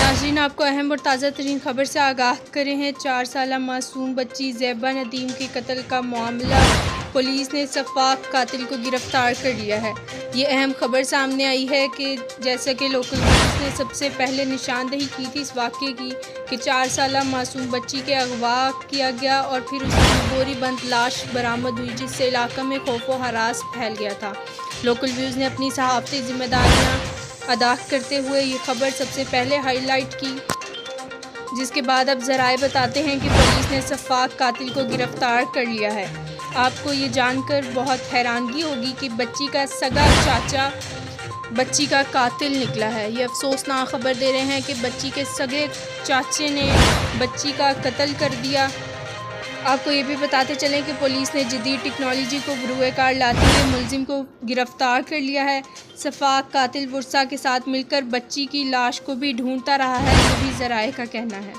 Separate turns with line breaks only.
नाज़रीन, आपको अहम और ताज़ा तरीन खबर से आगाह करे हैं। 4 साला मासूम बच्ची ज़ैबा नदीम के कत्ल का मामला, पुलिस ने सफ़ाक कातिल को गिरफ़्तार कर लिया है। ये अहम खबर सामने आई है कि जैसा कि लोकल पुलिस ने सबसे पहले निशानदही की थी इस वाक़े की कि 4 साला मासूम बच्ची के अगवा किया गया और फिर उसकी बोरी बंद लाश बरामद हुई, जिससे इलाके में खौफ व हरास फैल गया था। लोकल न्यूज़ ने अपनी सहाफ़ती ज़िम्मेदारियाँ अदा करते हुए ये खबर सबसे पहले हाईलाइट की, जिसके बाद अब ज़राए बताते हैं कि पुलिस ने सफ़ाक कातिल को गिरफ़्तार कर लिया है। आपको ये जानकर बहुत हैरानगी होगी कि बच्ची का सगा चाचा बच्ची का कातिल निकला है। ये अफसोसनाक खबर दे रहे हैं कि बच्ची के सगे चाचे ने बच्ची का कत्ल कर दिया। आपको ये भी बताते चलें कि पुलिस ने जदीद टेक्नोलॉजी को बरूए कार लाते हुए मुलजिम को गिरफ़्तार कर लिया है। सफ़ाक कातिल वर्षा के साथ मिलकर बच्ची की लाश को भी ढूंढता रहा है, ये भी ज़राए का कहना है।